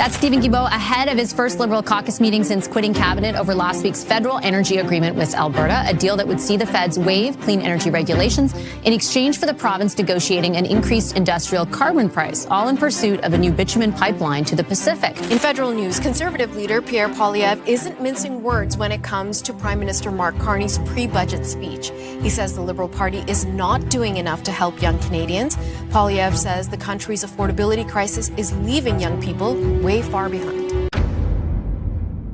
That's Stephen Guilbeault ahead of his first Liberal caucus meeting since quitting cabinet over last week's federal energy agreement with Alberta, a deal that would see the feds waive clean energy regulations in exchange for the province negotiating an increased industrial carbon price, all in pursuit of a new bitumen pipeline to the Pacific. In federal news, Conservative leader Pierre Poilievre isn't mincing words when it comes to Prime Minister Mark Carney's pre-budget speech. He says the Liberal Party is not doing enough to help young Canadians. Poilievre says the country's affordability crisis is leaving young people way far behind.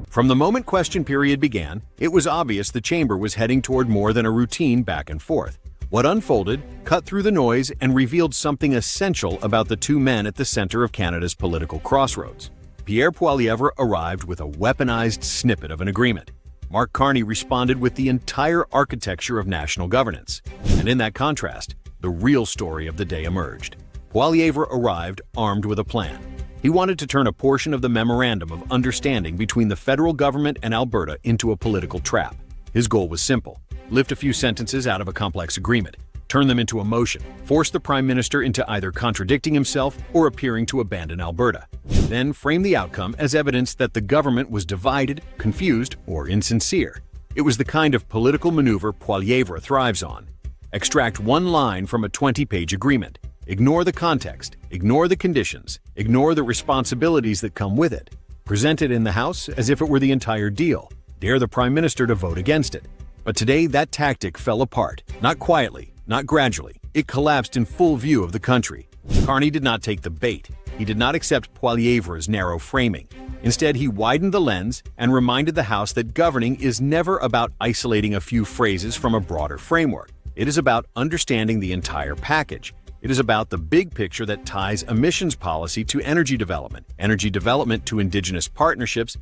From the moment question period began, it was obvious the chamber was heading toward more than a routine back and forth. What unfolded cut through the noise and revealed something essential about the two men at the center of Canada's political crossroads. Pierre Poilievre arrived with a weaponized snippet of an agreement. Mark Carney responded with the entire architecture of national governance. And in that contrast, the real story of the day emerged. Poilievre arrived armed with a plan. He wanted to turn a portion of the Memorandum of Understanding between the federal government and Alberta into a political trap. His goal was simple: lift a few sentences out of a complex agreement, turn them into a motion, force the Prime Minister into either contradicting himself or appearing to abandon Alberta, then frame the outcome as evidence that the government was divided, confused, or insincere. It was the kind of political maneuver Poilievre thrives on. Extract one line from a 20-page agreement. Ignore the context, ignore the conditions, ignore the responsibilities that come with it. Present it in the House as if it were the entire deal. Dare the Prime Minister to vote against it. But today, that tactic fell apart. Not quietly, not gradually. It collapsed in full view of the country. Carney did not take the bait. He did not accept Poilievre's narrow framing. Instead, he widened the lens and reminded the House that governing is never about isolating a few phrases from a broader framework. It is about understanding the entire package. It is about the big picture that ties emissions policy to energy development to Indigenous partnerships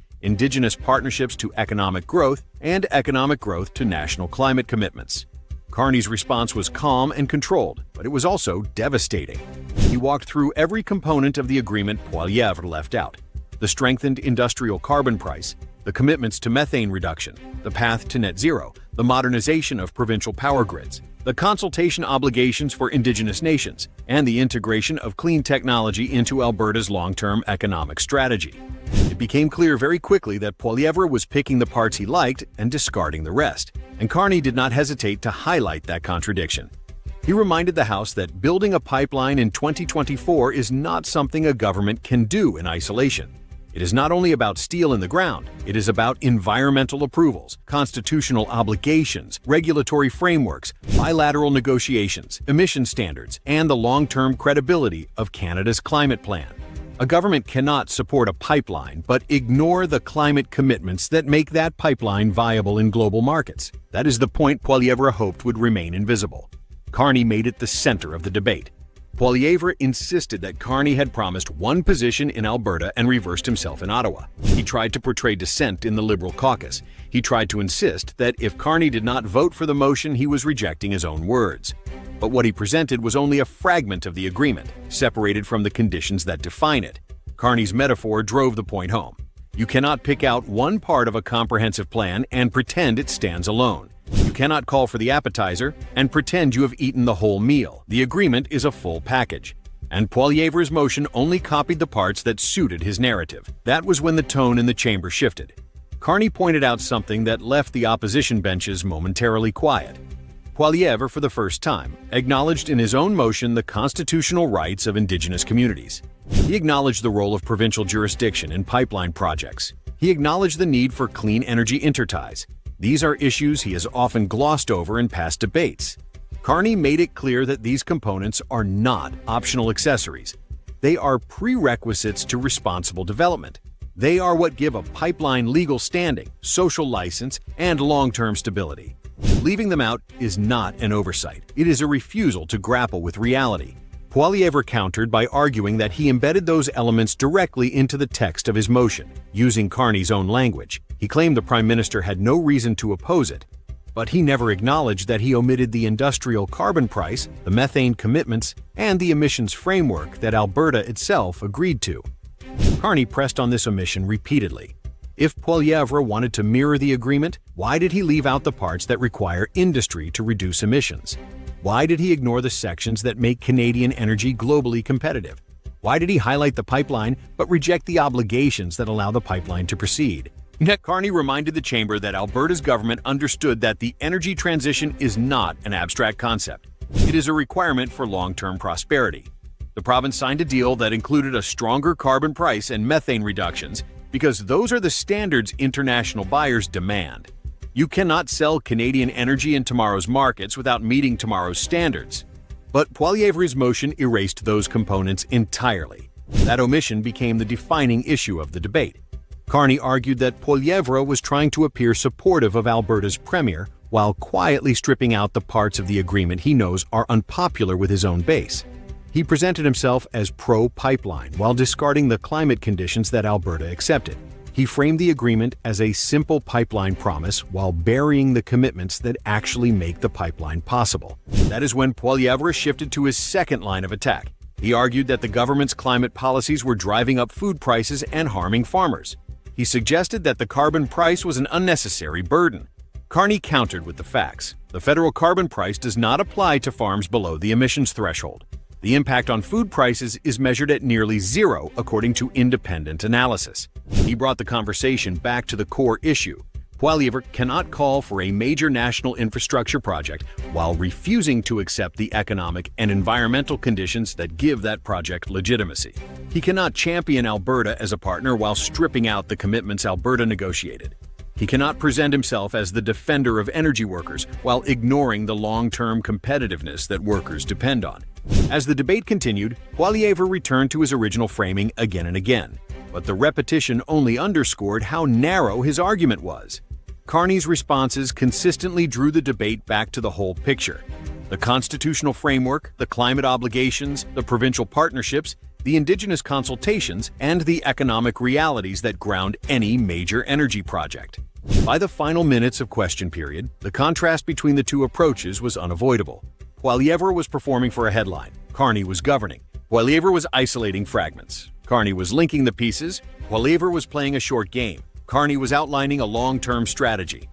to economic growth, and economic growth to national climate commitments. Carney's response was calm and controlled, but it was also devastating. He walked through every component of the agreement Poilievre left out: the strengthened industrial carbon price, the commitments to methane reduction, the path to net zero, the modernization of provincial power grids, the consultation obligations for Indigenous nations, and the integration of clean technology into Alberta's long-term economic strategy. It became clear very quickly that Poilievre was picking the parts he liked and discarding the rest, and Carney did not hesitate to highlight that contradiction. He reminded the House that building a pipeline in 2024 is not something a government can do in isolation. It is not only about steel in the ground, it is about environmental approvals, constitutional obligations, regulatory frameworks, bilateral negotiations, emission standards, and the long-term credibility of Canada's climate plan. A government cannot support a pipeline but ignore the climate commitments that make that pipeline viable in global markets. That is the point Poilievre hoped would remain invisible. Carney made it the center of the debate. Poilievre insisted that Carney had promised one position in Alberta and reversed himself in Ottawa. He tried to portray dissent in the Liberal caucus. He tried to insist that if Carney did not vote for the motion, he was rejecting his own words. But what he presented was only a fragment of the agreement, separated from the conditions that define it. Carney's metaphor drove the point home. You cannot pick out one part of a comprehensive plan and pretend it stands alone. You cannot call for the appetizer and pretend you have eaten the whole meal. The agreement is a full package. And Poilievre's motion only copied the parts that suited his narrative. That was when the tone in the chamber shifted. Carney pointed out something that left the opposition benches momentarily quiet. Poilievre, for the first time, acknowledged in his own motion the constitutional rights of Indigenous communities. He acknowledged the role of provincial jurisdiction in pipeline projects. He acknowledged the need for clean energy interties. These are issues he has often glossed over in past debates. Carney made it clear that these components are not optional accessories. They are prerequisites to responsible development. They are what give a pipeline legal standing, social license, and long-term stability. Leaving them out is not an oversight. It is a refusal to grapple with reality. Poilievre countered by arguing that he embedded those elements directly into the text of his motion, using Carney's own language. He claimed the Prime Minister had no reason to oppose it, but he never acknowledged that he omitted the industrial carbon price, the methane commitments, and the emissions framework that Alberta itself agreed to. Carney pressed on this omission repeatedly. If Poilievre wanted to mirror the agreement, why did he leave out the parts that require industry to reduce emissions? Why did he ignore the sections that make Canadian energy globally competitive? Why did he highlight the pipeline but reject the obligations that allow the pipeline to proceed? Carney reminded the chamber that Alberta's government understood that the energy transition is not an abstract concept. It is a requirement for long-term prosperity. The province signed a deal that included a stronger carbon price and methane reductions because those are the standards international buyers demand. You cannot sell Canadian energy in tomorrow's markets without meeting tomorrow's standards. But Poilievre's motion erased those components entirely. That omission became the defining issue of the debate. Carney argued that Poilievre was trying to appear supportive of Alberta's premier while quietly stripping out the parts of the agreement he knows are unpopular with his own base. He presented himself as pro-pipeline while discarding the climate conditions that Alberta accepted. He framed the agreement as a simple pipeline promise while burying the commitments that actually make the pipeline possible. That is when Poilievre shifted to his second line of attack. He argued that the government's climate policies were driving up food prices and harming farmers. He suggested that the carbon price was an unnecessary burden. Carney countered with the facts. The federal carbon price does not apply to farms below the emissions threshold. The impact on food prices is measured at nearly zero, according to independent analysis. He brought the conversation back to the core issue. Poilievre cannot call for a major national infrastructure project while refusing to accept the economic and environmental conditions that give that project legitimacy. He cannot champion Alberta as a partner while stripping out the commitments Alberta negotiated. He cannot present himself as the defender of energy workers while ignoring the long-term competitiveness that workers depend on. As the debate continued, Poilievre returned to his original framing again and again, but the repetition only underscored how narrow his argument was. Carney's responses consistently drew the debate back to the whole picture: the constitutional framework, the climate obligations, the provincial partnerships, the Indigenous consultations, and the economic realities that ground any major energy project. By the final minutes of question period, the contrast between the two approaches was unavoidable. Poilievre was performing for a headline. Carney was governing. Poilievre was isolating fragments. Carney was linking the pieces. Poilievre was playing a short game. Carney was outlining a long-term strategy.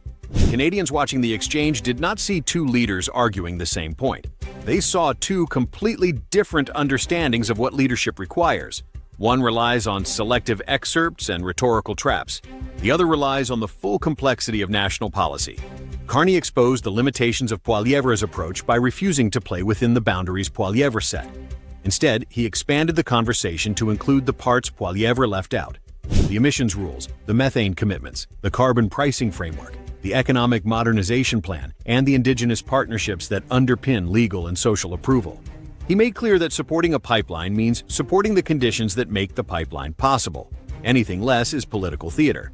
Canadians watching the exchange did not see two leaders arguing the same point. They saw two completely different understandings of what leadership requires. One relies on selective excerpts and rhetorical traps. The other relies on the full complexity of national policy. Carney exposed the limitations of Poilievre's approach by refusing to play within the boundaries Poilievre set. Instead, he expanded the conversation to include the parts Poilievre left out: the emissions rules, the methane commitments, the carbon pricing framework, the economic modernization plan, and the Indigenous partnerships that underpin legal and social approval. He made clear that supporting a pipeline means supporting the conditions that make the pipeline possible. Anything less is political theater.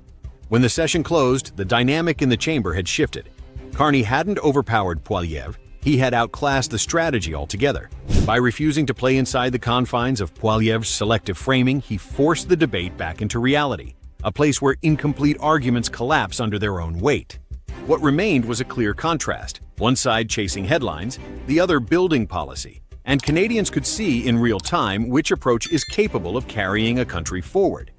When the session closed, the dynamic in the chamber had shifted. Carney hadn't overpowered Poilievre, he had outclassed the strategy altogether. By refusing to play inside the confines of Poilievre's selective framing, he forced the debate back into reality, a place where incomplete arguments collapse under their own weight. What remained was a clear contrast: one side chasing headlines, the other building policy, and Canadians could see in real time which approach is capable of carrying a country forward.